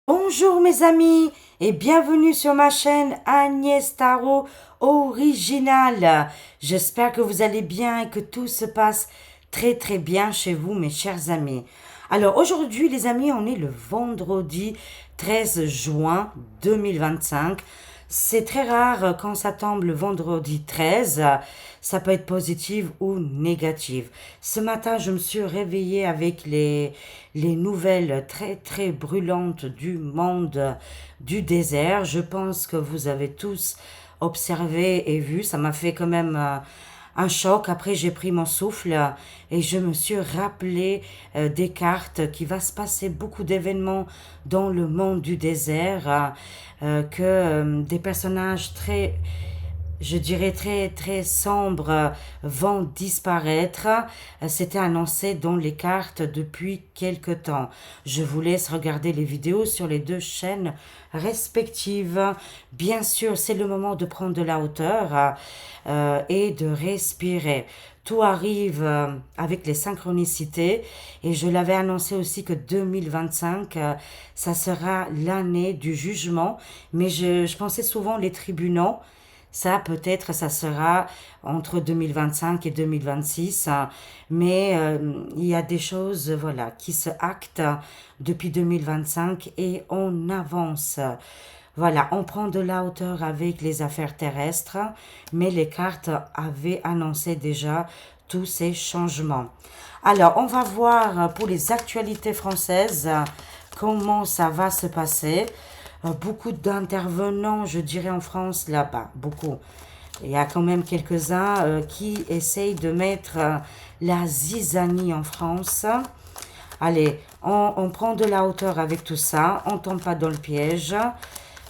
Bonjour mes amis et bienvenue sur ma chaîne Agnès Tarot Original. J'espère que vous allez bien et que tout se passe très bien chez vous mes chers amis. Alors aujourd'hui les amis, on est le vendredi 13 juin 2025. C'est très rare quand ça tombe le vendredi 13. Ça peut être positif ou négatif. Ce matin, je me suis réveillée avec les nouvelles très brûlantes du monde du désert. Je pense que vous avez tous observé et vu. Ça m'a fait quand même un choc. Après, j'ai pris mon souffle et je me suis rappelé des cartes qu'il va se passer beaucoup d'événements dans le monde du désert, que des personnages très, je dirais très sombres, vont disparaître. C'était annoncé dans les cartes depuis quelque temps. Je vous laisse regarder les vidéos sur les deux chaînes respectives. Bien sûr, c'est le moment de prendre de la hauteur et de respirer. Tout arrive avec les synchronicités et je l'avais annoncé aussi que 2025, ça sera l'année du jugement, mais je pensais souvent les tribunaux. Ça, peut-être, ça sera entre 2025 et 2026, hein, mais il y a des choses, voilà, qui se actent depuis 2025 et on avance. Voilà, on prend de la hauteur avec les affaires terrestres, mais les cartes avaient annoncé déjà tous ces changements. Alors, on va voir pour les actualités françaises comment ça va se passer. Beaucoup d'intervenants, je dirais en France, là-bas, beaucoup. Il y a quand même quelques-uns qui essayent de mettre la zizanie en France. Allez, on prend de la hauteur avec tout ça, on ne tombe pas dans le piège.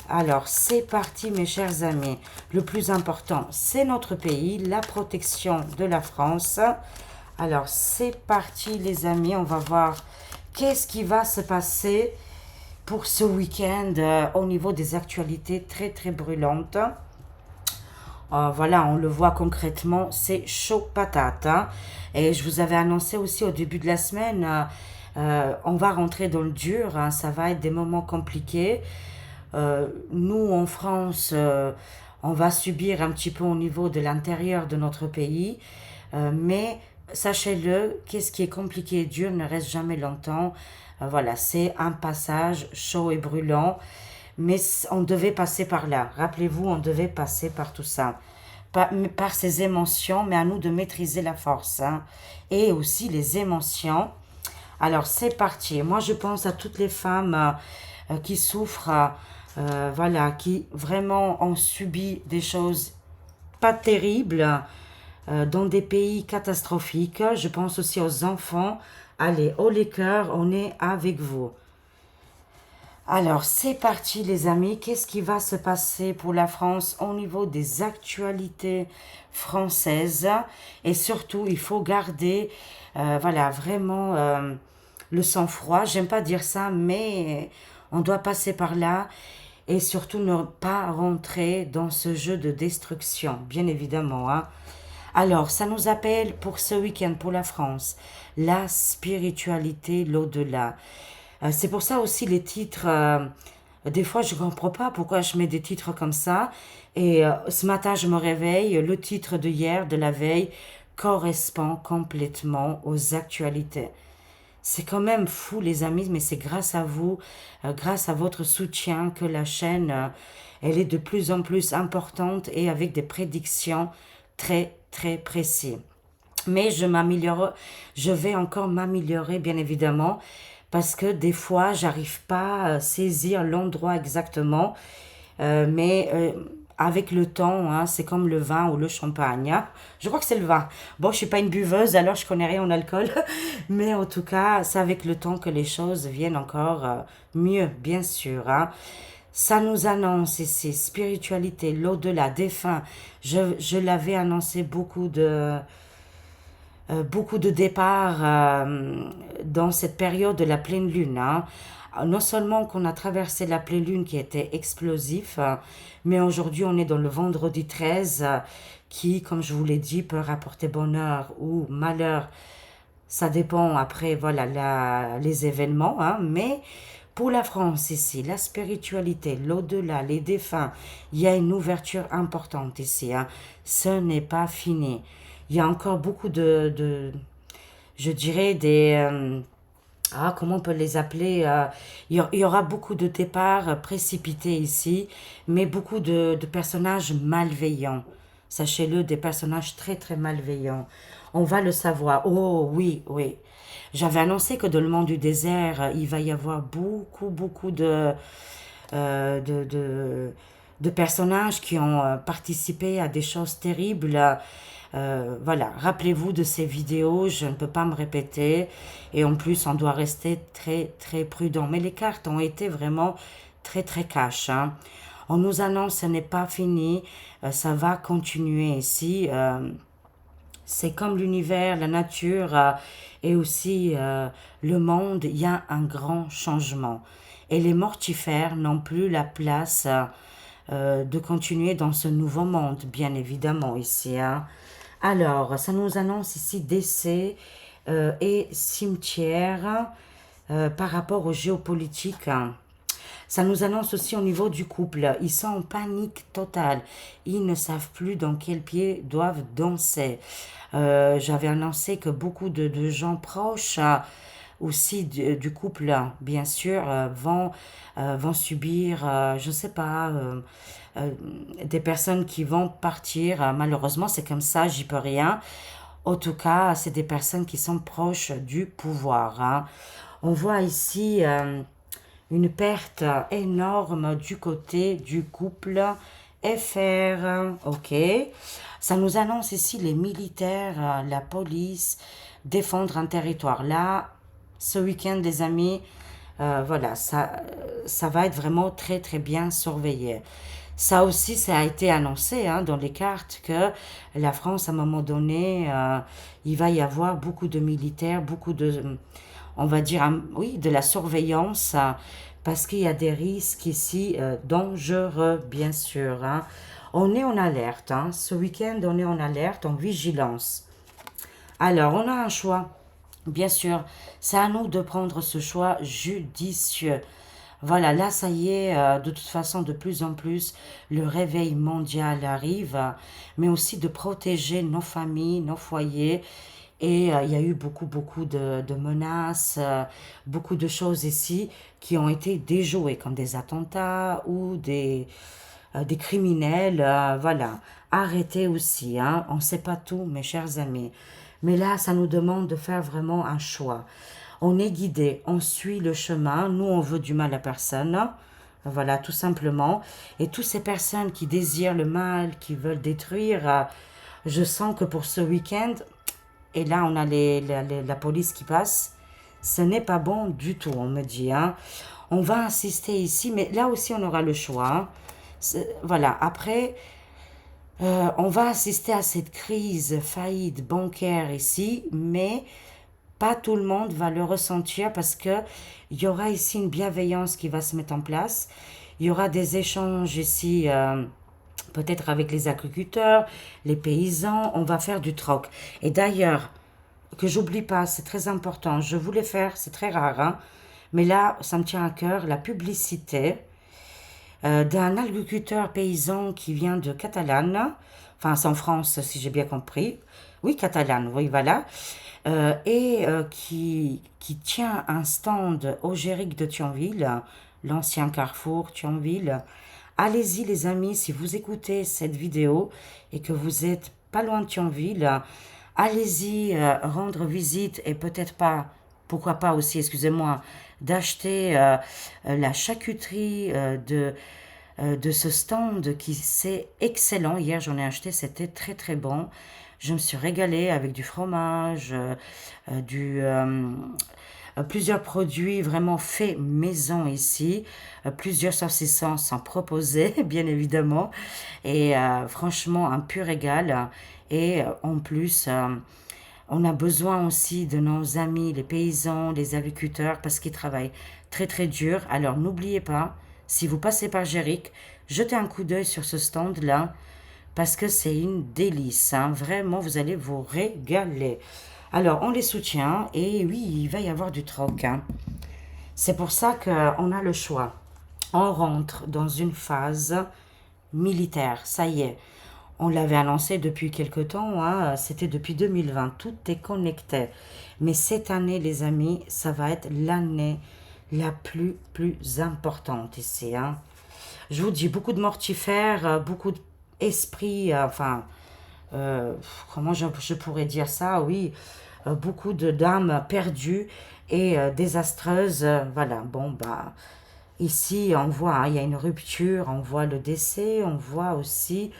Alors, c'est parti mes chers amis. Le plus important, c'est notre pays, la protection de la France. Alors, c'est parti les amis, on va voir qu'est-ce qui va se passer pour ce week-end au niveau des actualités très brûlantes. Voilà, on le voit concrètement, c'est chaud patate, hein. Et je vous avais annoncé aussi au début de la semaine, on va rentrer dans le dur, hein, ça va être des moments compliqués. Nous, en France, on va subir un petit peu au niveau de l'intérieur de notre pays, mais sachez-le, qu'est-ce qui est compliqué et dur ne reste jamais longtemps. Voilà, c'est un passage chaud et brûlant, mais on devait passer par là. Rappelez-vous, on devait passer par tout ça, par ces émotions, mais à nous de maîtriser la force, hein, et aussi les émotions. Alors, c'est parti. Moi, je pense à toutes les femmes qui souffrent, voilà, qui vraiment ont subi des choses pas terribles dans des pays catastrophiques. Je pense aussi aux enfants. Allez, haut les cœurs, on est avec vous. Alors, c'est parti les amis. Qu'est-ce qui va se passer pour la France au niveau des actualités françaises? Et surtout, il faut garder, voilà, vraiment le sang-froid. J'aime pas dire ça, mais on doit passer par là. Et surtout, ne pas rentrer dans ce jeu de destruction, bien évidemment, hein. Alors, ça nous appelle pour ce week-end, pour la France, la spiritualité, l'au-delà. C'est pour ça aussi les titres, des fois je ne comprends pas pourquoi je mets des titres comme ça. Et ce matin je me réveille, le titre de hier, de la veille, correspond complètement aux actualités. C'est quand même fou les amis, mais c'est grâce à vous, grâce à votre soutien que la chaîne, elle est de plus en plus importante et avec des prédictions très précises. Mais je vais encore m'améliorer bien évidemment parce que des fois j'arrive pas à saisir l'endroit exactement. Mais avec le temps, hein, c'est comme le vin ou le champagne, hein. Je crois que c'est le vin. Bon, je suis pas une buveuse, alors je connais rien en alcool. Mais en tout cas, c'est avec le temps que les choses viennent encore mieux, bien sûr, hein. Ça nous annonce ici, spiritualité, l'au-delà, défunt. Je l'avais annoncé beaucoup de départs dans cette période de la pleine lune, hein. Non seulement qu'on a traversé la pleine lune qui était explosif, mais aujourd'hui on est dans le vendredi 13 qui, comme je vous l'ai dit, peut rapporter bonheur ou malheur. Ça dépend après, voilà, les événements, hein, mais Pour la France ici, la spiritualité, l'au-delà, les défunts, il y a une ouverture importante ici, hein. Ce n'est pas fini. Il y a encore beaucoup je dirais, comment on peut les appeler, il y aura beaucoup de départs précipités ici, mais beaucoup de personnages malveillants. Sachez-le, des personnages très très malveillants. On va le savoir. Oh oui, oui. J'avais annoncé que dans le monde du désert, il va y avoir beaucoup, beaucoup euh, de, de, de personnages qui ont participé à des choses terribles. Voilà, rappelez-vous de ces vidéos, je ne peux pas me répéter. Et en plus, on doit rester très, très prudent. Mais les cartes ont été vraiment très, très cash, hein. On nous annonce ce n'est pas fini, ça va continuer ici. C'est comme l'univers, la nature et aussi le monde, il y a un grand changement. Et les mortifères n'ont plus la place de continuer dans ce nouveau monde, bien évidemment, ici, hein. Alors, ça nous annonce ici décès et cimetière par rapport aux géopolitiques, hein. Ça nous annonce aussi au niveau du couple. Ils sont en panique totale. Ils ne savent plus dans quel pied doivent danser. J'avais annoncé que beaucoup de gens proches aussi du couple, hein, bien sûr, vont subir, je ne sais pas, euh, des personnes qui vont partir. Malheureusement, c'est comme ça, j'y peux rien. En tout cas, c'est des personnes qui sont proches du pouvoir, hein. On voit ici une perte énorme du côté du couple FR. Ok. Ça nous annonce ici les militaires, la police, défendre un territoire. Là, ce week-end, les amis, voilà, ça va être vraiment très, très bien surveillé. Ça aussi, ça a été annoncé, hein, dans les cartes que la France, à un moment donné, il va y avoir beaucoup de militaires, beaucoup de, on va dire, oui, de la surveillance, parce qu'il y a des risques ici dangereux, bien sûr, hein. On est en alerte, hein. Ce week-end, on est en alerte, en vigilance. Alors, on a un choix. Bien sûr, c'est à nous de prendre ce choix judicieux. Voilà, là, ça y est, de toute façon, de plus en plus, le réveil mondial arrive, mais aussi de protéger nos familles, nos foyers. Et il y a eu beaucoup, beaucoup de menaces, beaucoup de choses ici qui ont été déjouées, comme des attentats ou des criminels, voilà. Arrêtez aussi, hein. On ne sait pas tout, mes chers amis. Mais là, ça nous demande de faire vraiment un choix. On est guidé, on suit le chemin. Nous, on veut du mal à personne. Voilà, tout simplement. Et toutes ces personnes qui désirent le mal, qui veulent détruire, je sens que pour ce week-end, et là, on a la police qui passe. Ce n'est pas bon du tout, on me dit, hein. On va insister ici, mais là aussi, on aura le choix, hein. Voilà, après, on va assister à cette crise, faillite bancaire ici, mais pas tout le monde va le ressentir parce que il y aura ici une bienveillance qui va se mettre en place. Il y aura des échanges ici, peut-être avec les agriculteurs, les paysans. On va faire du troc. Et d'ailleurs, que j'oublie pas, c'est très important. Je voulais faire, c'est très rare, hein, mais là, ça me tient à cœur, la publicité d'un agriculteur paysan qui vient de Catalane, enfin c'est en France si j'ai bien compris, oui Catalane, oui voilà, qui tient un stand au Géric de Thionville, l'ancien carrefour Thionville. Allez-y les amis, si vous écoutez cette vidéo et que vous êtes pas loin de Thionville, allez-y rendre visite et peut-être pas, pourquoi pas aussi, excusez-moi, d'acheter la charcuterie de ce stand qui c'est excellent. Hier j'en ai acheté, c'était très très bon. Je me suis régalée avec du fromage, plusieurs produits vraiment faits maison ici, plusieurs saucissons sont proposés bien évidemment et franchement un pur régal. Et en plus on a besoin aussi de nos amis, les paysans, les agriculteurs, parce qu'ils travaillent très très dur. Alors n'oubliez pas, si vous passez par Géric, jetez un coup d'œil sur ce stand-là, parce que c'est une délice, hein. Vraiment, vous allez vous régaler. Alors, on les soutient, et oui, il va y avoir du troc, hein. C'est pour ça qu'on a le choix. On rentre dans une phase militaire, ça y est. On l'avait annoncé depuis quelque temps, hein, c'était depuis 2020, tout est connecté. Mais cette année, les amis, ça va être l'année la plus importante ici. Hein. Je vous dis, beaucoup de mortifères, beaucoup d'esprits, comment je pourrais dire ça, oui, beaucoup de d'âmes perdues et désastreuses. Voilà, bon, bah, ici, on voit, hein, il y a une rupture, on voit le décès, on voit aussi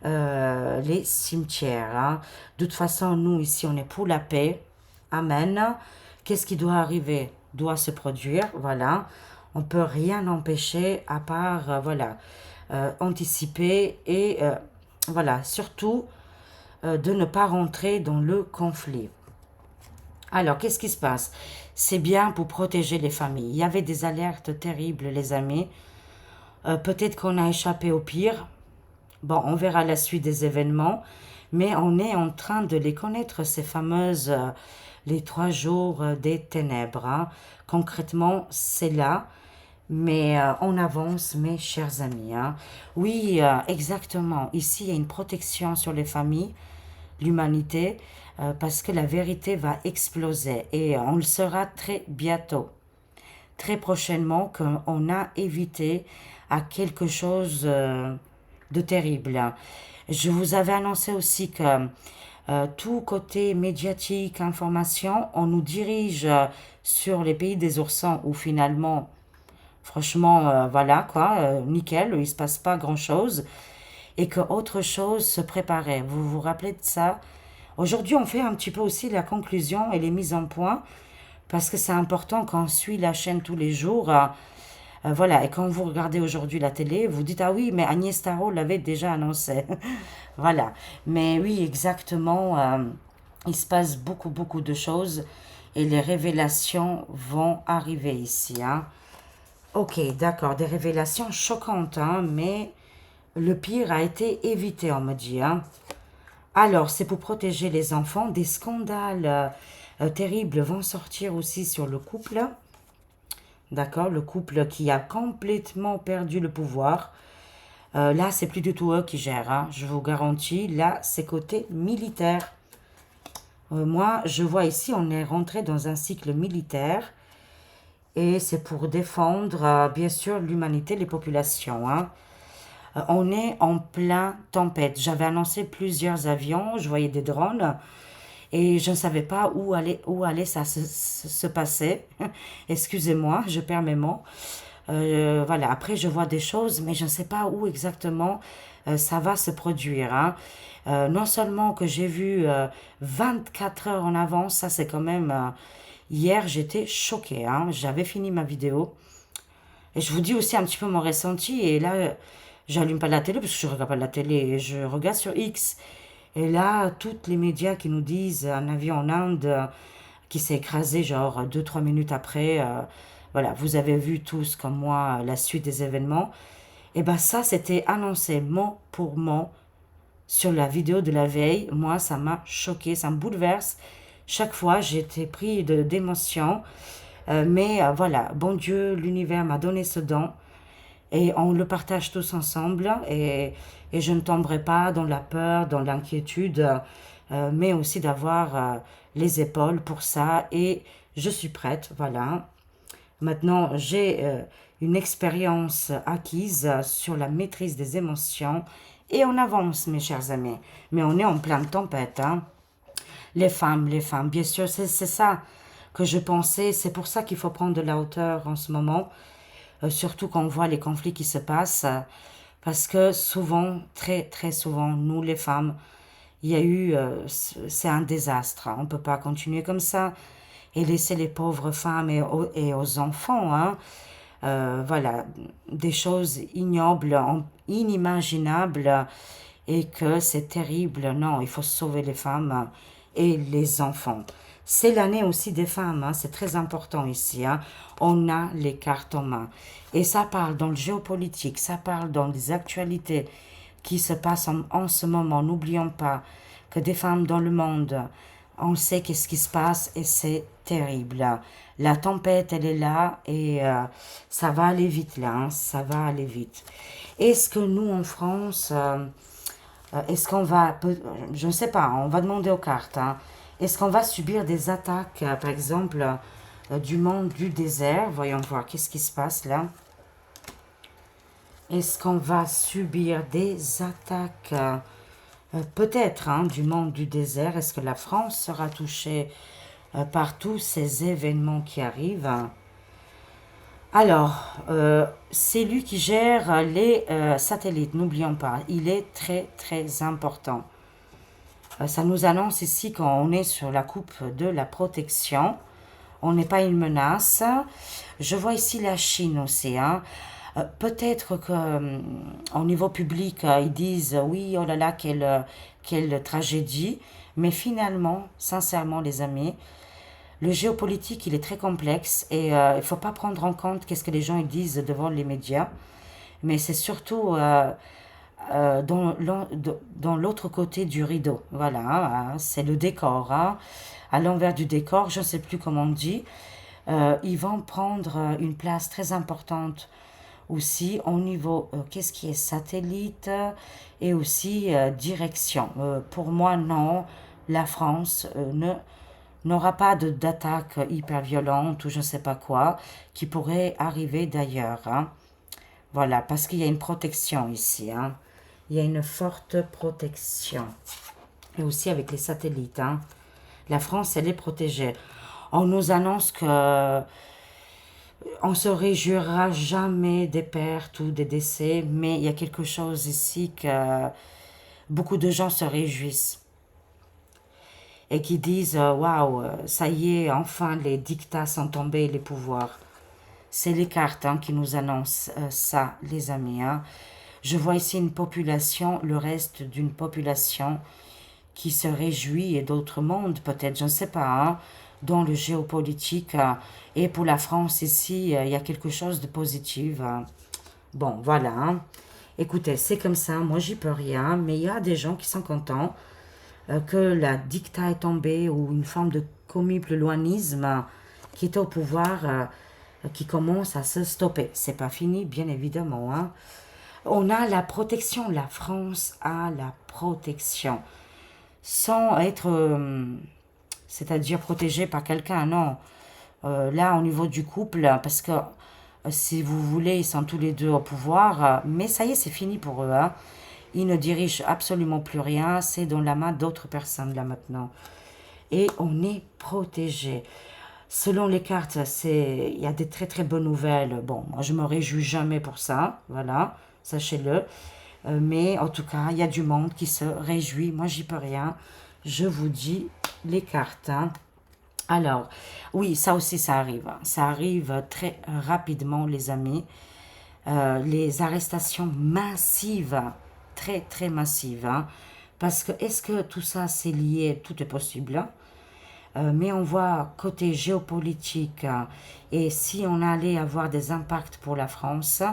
les cimetières. Hein. De toute façon, nous, ici, on est pour la paix. Amen. Qu'est-ce qui doit arriver? Doit se produire, voilà. On peut rien empêcher à part, voilà, anticiper et, voilà, surtout, de ne pas rentrer dans le conflit. Alors, qu'est-ce qui se passe? C'est bien pour protéger les familles. Il y avait des alertes terribles, les amis. Peut-être qu'on a échappé au pire. Bon, on verra la suite des événements, mais on est en train de les connaître, ces fameuses, les 3 jours des ténèbres. Hein. Concrètement, c'est là, mais on avance, mes chers amis. Hein. Oui, exactement. Ici, il y a une protection sur les familles, l'humanité, parce que la vérité va exploser et on le saura très bientôt, très prochainement, qu'on a évité à quelque chose de terrible. Je vous avais annoncé aussi que tout côté médiatique, information, on nous dirige sur les pays des oursins où finalement, franchement, voilà quoi, nickel, il ne se passe pas grand-chose et que autre chose se préparait. Vous vous rappelez de ça? Aujourd'hui, on fait un petit peu aussi la conclusion et les mises en point parce que c'est important qu'on suit la chaîne tous les jours. Voilà, et quand vous regardez aujourd'hui la télé, vous dites, ah oui, mais Agnès Tarot l'avait déjà annoncé. Voilà, mais oui, exactement, il se passe beaucoup de choses et les révélations vont arriver ici. Hein. Ok, d'accord, des révélations choquantes, hein, mais le pire a été évité, on me dit. Hein. Alors, c'est pour protéger les enfants. Des scandales terribles vont sortir aussi sur le couple. D'accord, le couple qui a complètement perdu le pouvoir. Là, c'est plus du tout eux qui gèrent, hein, je vous garantis. Là, c'est côté militaire. Moi, je vois ici, on est rentré dans un cycle militaire. Et c'est pour défendre, bien sûr, l'humanité, les populations. Hein. On est en plein tempête. J'avais annoncé plusieurs avions, je voyais des drones. Et je ne savais pas où allait ça se passer. Excusez-moi, je perds mes mots. Voilà, après je vois des choses, mais je ne sais pas où exactement ça va se produire. Hein. Non seulement que j'ai vu 24 heures en avance, ça c'est quand même... hier j'étais choquée, hein. J'avais fini ma vidéo. Et je vous dis aussi un petit peu mon ressenti. Et là, j'allume pas la télé parce que je regarde pas la télé. Et je regarde sur X. Et là, tous les médias qui nous disent un avion en Inde qui s'est écrasé genre 2-3 minutes après. Voilà, vous avez vu tous comme moi la suite des événements. Et bien ça, c'était annoncé mot pour mot sur la vidéo de la veille. Moi, ça m'a choqué, ça me bouleverse. Chaque fois, j'étais pris d'émotion. Mais voilà, bon Dieu, l'univers m'a donné ce don. Et on le partage tous ensemble. Et je ne tomberai pas dans la peur, dans l'inquiétude, mais aussi d'avoir les épaules pour ça. Et je suis prête, voilà. Maintenant, j'ai une expérience acquise sur la maîtrise des émotions. Et on avance, mes chers amis. Mais on est en pleine tempête. Hein. Les femmes, bien sûr, c'est ça que je pensais. C'est pour ça qu'il faut prendre de la hauteur en ce moment. Surtout quand on voit les conflits qui se passent. Parce que souvent, très souvent, nous les femmes, il y a eu... c'est un désastre. On ne peut pas continuer comme ça. Et laisser les pauvres femmes et aux enfants, hein, voilà, des choses ignobles, inimaginables, et que c'est terrible. Non, il faut sauver les femmes et les enfants. C'est l'année aussi des femmes, hein, c'est très important ici. Hein. On a les cartes en main. Et ça parle dans le géopolitique, ça parle dans les actualités qui se passent en ce moment. N'oublions pas que des femmes dans le monde On sait qu'est-ce qui se passe et c'est terrible. La tempête, elle est là et ça va aller vite là, hein, ça va aller vite. Est-ce que nous, en France, est-ce qu'on va, je ne sais pas, on va demander aux cartes, hein, est-ce qu'on va subir des attaques, par exemple, du monde du désert? Voyons voir, qu'est-ce qui se passe là? Est-ce qu'on va subir des attaques, peut-être, hein, du monde du désert? Est-ce que la France sera touchée par tous ces événements qui arrivent? Alors, c'est lui qui gère les satellites, n'oublions pas, il est très très important. Ça nous annonce ici qu'on est sur la coupe de la protection. On n'est pas une menace. Je vois ici la Chine aussi, hein. Peut-être qu'au niveau public, ils disent oui, oh là là, quelle tragédie. Mais finalement, sincèrement, les amis, le géopolitique, il est très complexe et il ne faut pas prendre en compte qu'est-ce que les gens ils disent devant les médias. Mais c'est surtout dans l'autre côté du rideau. Voilà, hein, c'est le décor, hein. À l'envers du décor, je ne sais plus comment on dit. Ils vont prendre une place très importante aussi au niveau, qu'est-ce qui est satellite et aussi direction. Pour moi, non, la France n'aura pas d'attaque hyper violente ou je ne sais pas quoi qui pourrait arriver d'ailleurs, hein. Voilà, parce qu'il y a une protection ici, hein. Il y a une forte protection. Et aussi avec les satellites, hein. La France, elle est protégée. On nous annonce que on se réjouira jamais des pertes ou des décès, mais il y a quelque chose ici que beaucoup de gens se réjouissent et qui disent waouh, ça y est, enfin les dictats sont tombés, les pouvoirs. C'est les cartes, hein, qui nous annoncent ça, les amis, hein. Je vois ici une population, le reste d'une population qui se réjouit et d'autres mondes, peut-être, je ne sais pas, hein, dans le géopolitique. Et pour la France ici, il y a quelque chose de positif. Bon, voilà, hein. Écoutez, c'est comme ça, moi j'y peux rien, mais il y a des gens qui sont contents que la dicta est tombée ou une forme de communautarisme qui est au pouvoir, qui commence à se stopper. C'est pas fini, bien évidemment, hein. On a la protection, la France a la protection. Sans être, c'est-à-dire protégé par quelqu'un, non. Là, au niveau du couple, parce que si vous voulez, ils sont tous les deux au pouvoir, mais ça y est, c'est fini pour eux, hein. Ils ne dirigent absolument plus rien, c'est dans la main d'autres personnes là maintenant. Et on est protégé. Selon les cartes, il y a des très très bonnes nouvelles. Bon, moi je me réjouis jamais pour ça, voilà, sachez-le. Mais en tout cas, il y a du monde qui se réjouit. Moi, j'y peux rien. Je vous dis les cartes, hein. Alors, oui, ça aussi, ça arrive, hein. Ça arrive très rapidement, les amis. Les arrestations massives, très très massives, hein. Parce que est-ce que tout ça, c'est lié? Tout est possible, hein. Mais on voit côté géopolitique, et si on allait avoir des impacts pour la France,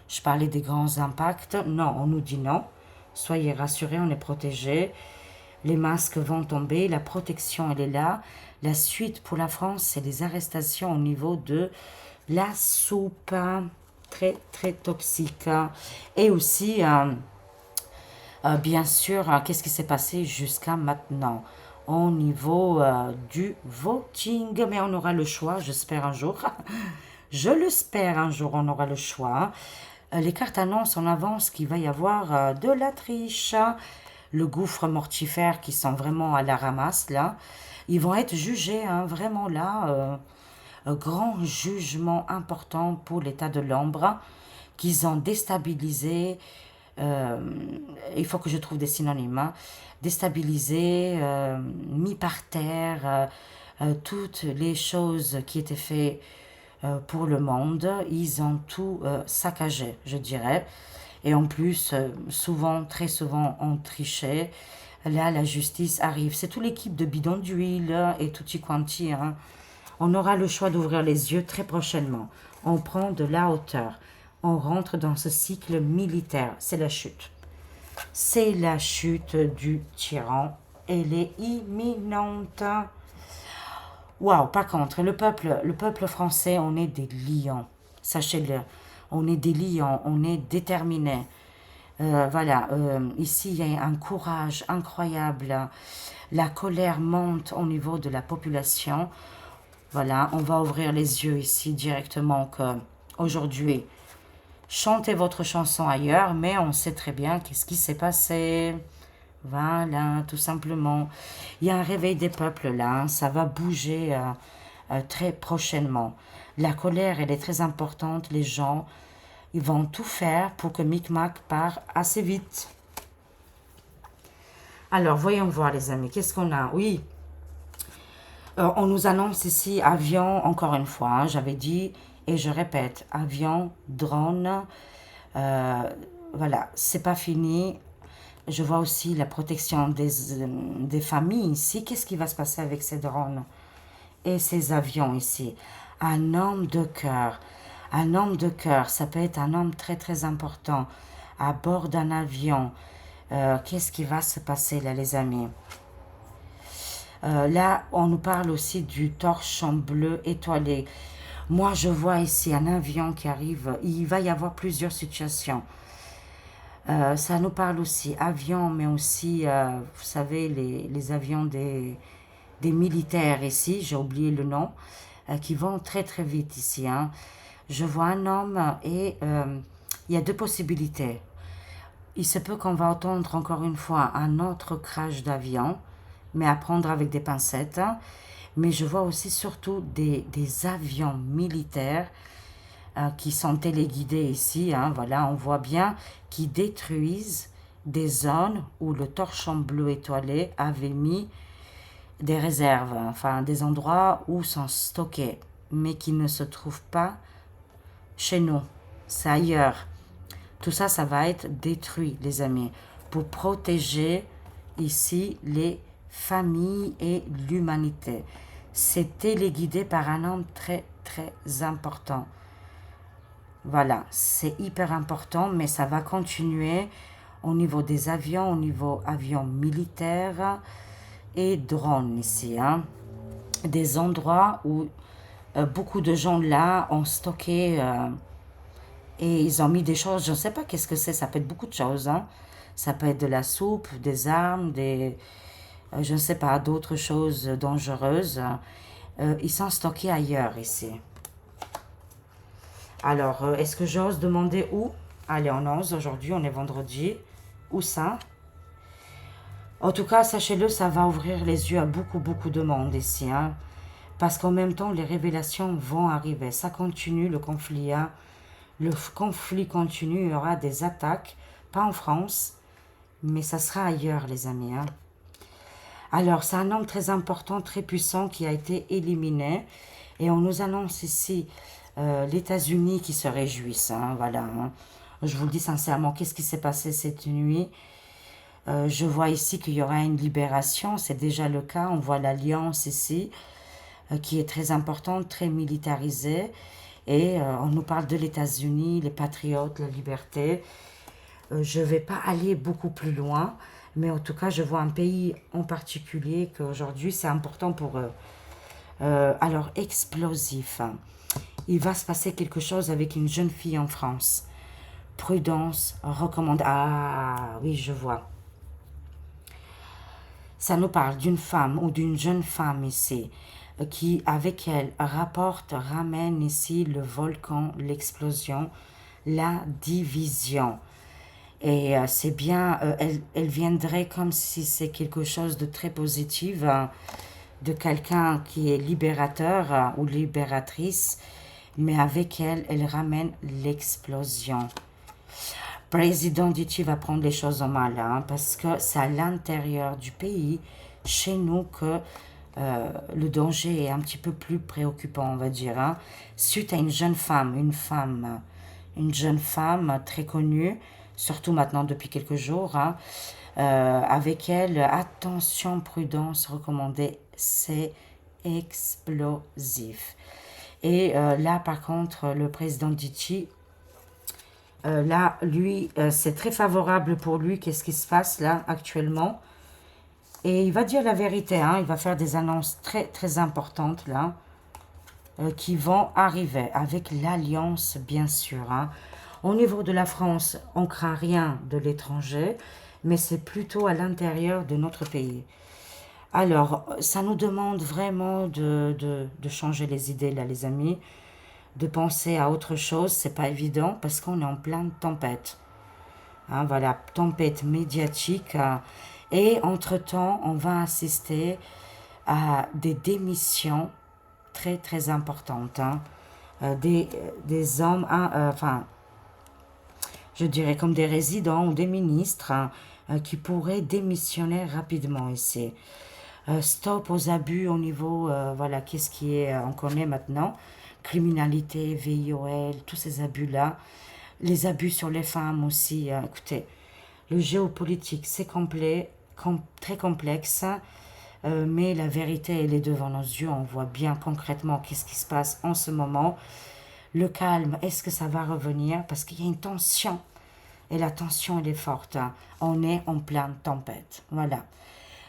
je parlais des grands impacts, non, on nous dit non. Soyez rassurés, on est protégés. Les masques vont tomber, la protection, elle est là. La suite pour la France, c'est les arrestations au niveau de la soupe, hein, très très toxique, hein. Et aussi, bien sûr, qu'est-ce qui s'est passé jusqu'à maintenant au niveau du voting, mais on aura le choix, j'espère un jour. Je l'espère un jour, on aura le choix. Les cartes annoncent en avance qu'il va y avoir de la triche, hein. Le gouffre mortifère qui sont vraiment à la ramasse là. Ils vont être jugés, hein, vraiment là. Un grand jugement important pour l'état de l'ombre qu'ils ont déstabilisé. euh, il faut que je trouve des synonymes, hein. Déstabilisé, mis par terre, toutes les choses qui étaient faites pour le monde, ils ont tout saccagé, je dirais. Et en plus, souvent, très souvent, on trichait. Là, la justice arrive. C'est toute l'équipe de bidon d'huile et tutti quanti, hein. On aura le choix d'ouvrir les yeux très prochainement. On prend de la hauteur. On rentre dans ce cycle militaire. C'est la chute. C'est la chute du tyran. elle est imminente. Waouh, par contre, le peuple français, on est des lions. Sachez-le, on est des lions, on est déterminés. Voilà, ici, il y a un courage incroyable. La colère monte au niveau de la population. Voilà, on va ouvrir les yeux ici directement que aujourd'hui, chantez votre chanson ailleurs, mais on sait très bien qu'est-ce qui s'est passé. Voilà, tout simplement. Il y a un réveil des peuples là, hein, ça va bouger très prochainement. La colère, elle est très importante. Les gens, ils vont tout faire pour que Micmac part assez vite. Alors, voyons voir les amis, qu'est-ce qu'on a? Oui, on nous annonce ici avion, encore une fois, hein, j'avais dit, et je répète, avion, drone, euh, voilà, c'est pas fini. Je vois aussi la protection des familles ici. Qu'est-ce qui va se passer avec ces drones et ces avions ici? Un homme de cœur. Un homme de cœur, ça peut être un homme très très important à bord d'un avion. Qu'est-ce qui va se passer là, les amis? Là, on nous parle aussi du torchon bleu étoilé. Moi, je vois ici un avion qui arrive. Il va y avoir plusieurs situations. Ça nous parle aussi avions, mais aussi, vous savez, les avions des militaires ici, j'ai oublié le nom, qui vont très très vite ici, hein. Je vois un homme et il y a deux possibilités. Il se peut qu'on va entendre encore une fois un autre crash d'avion, mais à prendre avec des pincettes, hein. Mais je vois aussi surtout des avions militaires qui sont téléguidés ici, hein, voilà, on voit bien, qui détruisent des zones où le torchon bleu étoilé avait mis des réserves, enfin des endroits où sont stockés, mais qui ne se trouvent pas chez nous, c'est ailleurs. Tout ça, ça va être détruit, les amis, pour protéger ici les familles et l'humanité. C'est téléguidé par un homme très très important. Voilà, c'est hyper important, mais ça va continuer au niveau des avions, au niveau avions militaires et drones ici, hein. Des endroits où beaucoup de gens là ont stocké et ils ont mis des choses, je ne sais pas qu'est-ce que c'est, ça peut être beaucoup de choses, hein. Ça peut être de la soupe, des armes, je ne sais pas, d'autres choses dangereuses. Ils sont stockés ailleurs ici. Alors, est-ce que j'ose demander où? Allez, on ose aujourd'hui, on est vendredi. Où ça? En tout cas, sachez-le, ça va ouvrir les yeux à beaucoup, beaucoup de monde ici, hein. Parce qu'en même temps, les révélations vont arriver. Ça continue, le conflit, hein. Le conflit continue, il y aura des attaques, pas en France, mais ça sera ailleurs, les amis, hein. Alors, c'est un homme très important, très puissant qui a été éliminé. Et on nous annonce ici les États-Unis qui se réjouissent, hein, voilà, hein. Je vous le dis sincèrement, qu'est-ce qui s'est passé cette nuit? Je vois ici qu'il y aura une libération, c'est déjà le cas. On voit l'alliance ici, qui est très importante, très militarisée. Et on nous parle de l'États-Unis, les patriotes, la liberté. Je ne vais pas aller beaucoup plus loin, mais en tout cas, je vois un pays en particulier qu'aujourd'hui, c'est important pour eux. Alors, explosif. Il va se passer quelque chose avec une jeune fille en France. Prudence, recommande. Ah, oui, je vois. Ça nous parle d'une femme ou d'une jeune femme ici qui, avec elle, ramène ici le volcan, l'explosion, la division. Et c'est bien, elle viendrait comme si c'est quelque chose de très positif, de quelqu'un qui est libérateur ou libératrice, mais avec elle, elle ramène l'explosion. Président Diti va prendre les choses en main là, hein, parce que c'est à l'intérieur du pays, chez nous, que le danger est un petit peu plus préoccupant, on va dire, hein. Suite à une jeune femme, une jeune femme très connue, surtout maintenant depuis quelques jours, hein, avec elle, attention, prudence recommandée, c'est explosif. Et là, par contre, le président Diti, là, lui, c'est très favorable pour lui. Qu'est-ce qui se passe là actuellement? Et il va dire la vérité, hein, il va faire des annonces très très importantes là, qui vont arriver avec l'alliance bien sûr. Hein. Au niveau de la France, on ne craint rien de l'étranger, mais c'est plutôt à l'intérieur de notre pays. Alors, ça nous demande vraiment de changer les idées là, les amis, de penser à autre chose. C'est pas évident parce qu'on est en pleine tempête. Hein, voilà, tempête médiatique. Et entre-temps, on va assister à des démissions très très importantes. Hein. Des hommes, hein, enfin, je dirais comme des résidents ou des ministres hein, qui pourraient démissionner rapidement ici. Stop aux abus au niveau, voilà, qu'est-ce qui est, on connaît maintenant, criminalité, VIOL, tous ces abus-là, les abus sur les femmes aussi. Écoutez, le géopolitique, c'est complet, très complexe, mais la vérité, elle est devant nos yeux. On voit bien concrètement qu'est-ce qui se passe en ce moment. Le calme, est-ce que ça va revenir? Parce qu'il y a une tension, et la tension, elle est forte. Hein. On est en pleine tempête. Voilà.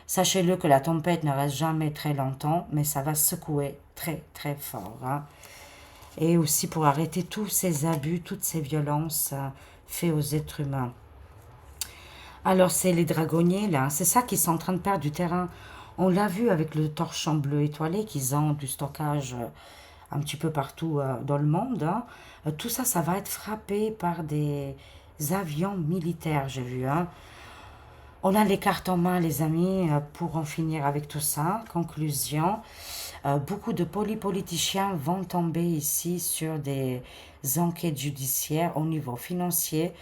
Sachez-le que la tempête ne reste jamais très longtemps, mais ça va secouer très très fort. Hein. Et aussi pour arrêter tous ces abus, toutes ces violences faites aux êtres humains. Alors c'est les dragonniers là, c'est ça qui sont en train de perdre du terrain. On l'a vu avec le torchon bleu étoilé qu'ils ont du stockage un petit peu partout dans le monde. Hein. Tout ça, ça va être frappé par des avions militaires, j'ai vu. Hein. On a les cartes en main, les amis, pour en finir avec tout ça. Conclusion, beaucoup de polypoliticiens vont tomber ici sur des enquêtes judiciaires au niveau financier,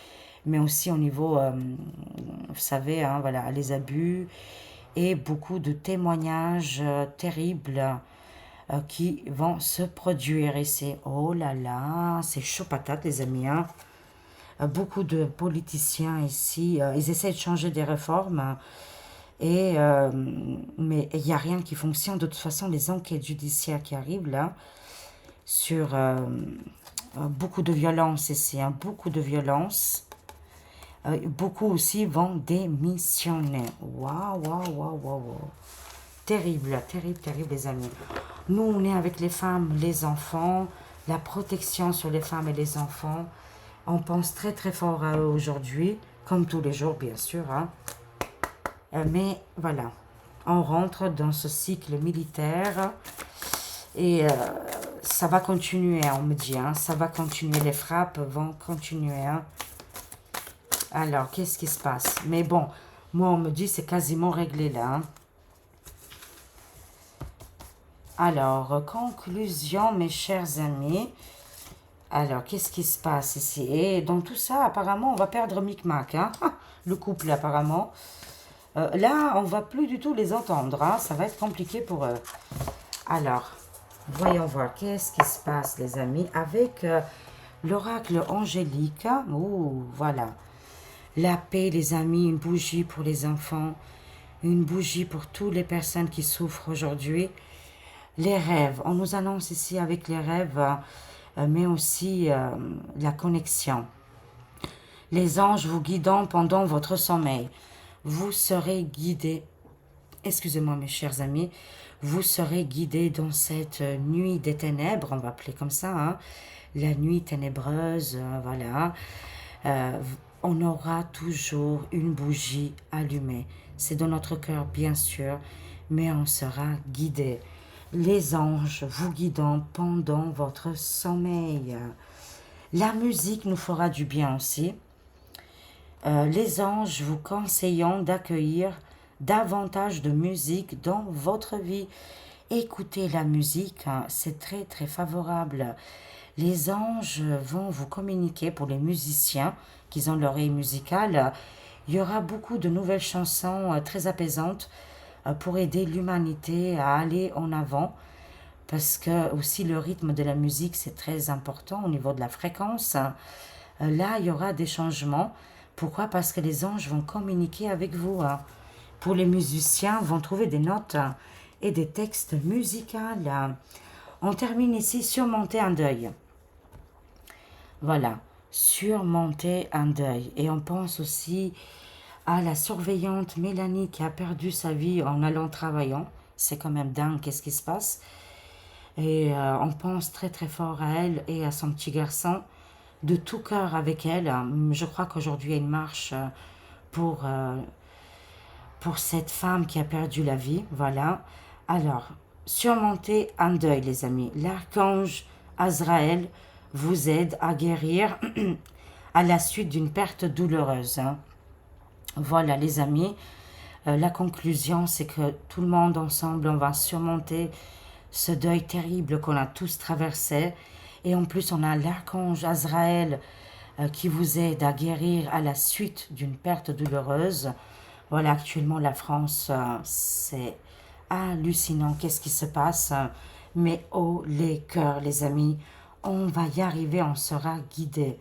mais aussi au niveau, vous savez, hein, voilà, les abus et beaucoup de témoignages terribles qui vont se produire ici. Oh là là, c'est chaud patate, les amis, hein. Beaucoup de politiciens ici, ils essaient de changer des réformes, mais il n'y a rien qui fonctionne. De toute façon, les enquêtes judiciaires qui arrivent là, sur beaucoup de violence ici, hein, beaucoup de violence, beaucoup aussi vont démissionner. Waouh, waouh, waouh, waouh. Terrible, terrible, terrible, les amis. Nous, on est avec les femmes, les enfants, la protection sur les femmes et les enfants. On pense très très fort à eux aujourd'hui, comme tous les jours bien sûr. Hein. Mais voilà, on rentre dans ce cycle militaire et ça va continuer, on me dit. Hein. Ça va continuer, les frappes vont continuer. Hein. Alors, qu'est-ce qui se passe? Mais bon, moi on me dit c'est quasiment réglé là. Hein. Alors, conclusion mes chers amis. Alors, qu'est-ce qui se passe ici? Et dans tout ça, apparemment, on va perdre Micmac, hein? Le couple, apparemment. Là, on va plus du tout les entendre, hein? Ça va être compliqué pour eux. Alors, voyons voir, qu'est-ce qui se passe, les amis, avec l'oracle angélique. Oh, voilà. La paix, les amis, une bougie pour les enfants, une bougie pour toutes les personnes qui souffrent aujourd'hui. Les rêves, on nous annonce ici avec les rêves... mais aussi la connexion. Les anges vous guidant pendant votre sommeil. Vous serez guidés, excusez-moi mes chers amis, vous serez guidés dans cette nuit des ténèbres, on va appeler comme ça, hein, la nuit ténébreuse, voilà. On aura toujours une bougie allumée. C'est dans notre cœur, bien sûr, mais on sera guidé. Les anges vous guidant pendant votre sommeil. La musique nous fera du bien aussi. Les anges vous conseillant d'accueillir davantage de musique dans votre vie. Écoutez la musique, hein, c'est très très favorable. Les anges vont vous communiquer pour les musiciens qui ont l'oreille musicale. Il y aura beaucoup de nouvelles chansons très apaisantes pour aider l'humanité à aller en avant, parce que aussi le rythme de la musique c'est très important au niveau de la fréquence. Là il y aura des changements. Pourquoi? Parce que les anges vont communiquer avec vous. Hein. Pour les musiciens, vont trouver des notes et des textes musicaux. On termine ici, surmonter un deuil. Voilà, surmonter un deuil. Et on pense aussi à la surveillante Mélanie qui a perdu sa vie en allant travaillant. C'est quand même dingue, qu'est-ce qui se passe. Et on pense très très fort à elle et à son petit garçon, de tout cœur avec elle. Je crois qu'aujourd'hui il y a une marche pour, euh, pour cette femme qui a perdu la vie. Voilà. Alors, surmontez un deuil, les amis. L'archange Azraël vous aide à guérir à la suite d'une perte douloureuse, hein. Voilà, les amis. La conclusion, c'est que tout le monde ensemble, on va surmonter ce deuil terrible qu'on a tous traversé. Et en plus, on a l'archange Azraël qui vous aide à guérir à la suite d'une perte douloureuse. Voilà, actuellement, la France, c'est hallucinant. Qu'est-ce qui se passe? Mais oh, les cœurs, les amis, on va y arriver, on sera guidé.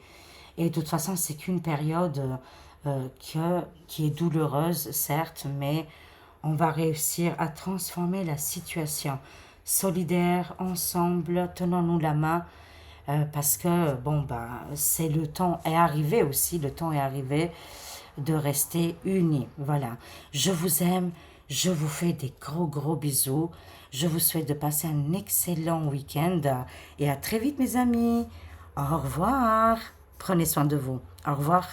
Et de toute façon, c'est qu'une période qui est douloureuse, certes, mais on va réussir à transformer la situation. Solidaires, ensemble, tenons-nous la main, parce que, bon, bah, c'est le temps est arrivé aussi, le temps est arrivé de rester unis. Voilà. Je vous aime, je vous fais des gros, gros bisous. Je vous souhaite de passer un excellent week-end et à très vite, mes amis. Au revoir. Prenez soin de vous. Au revoir.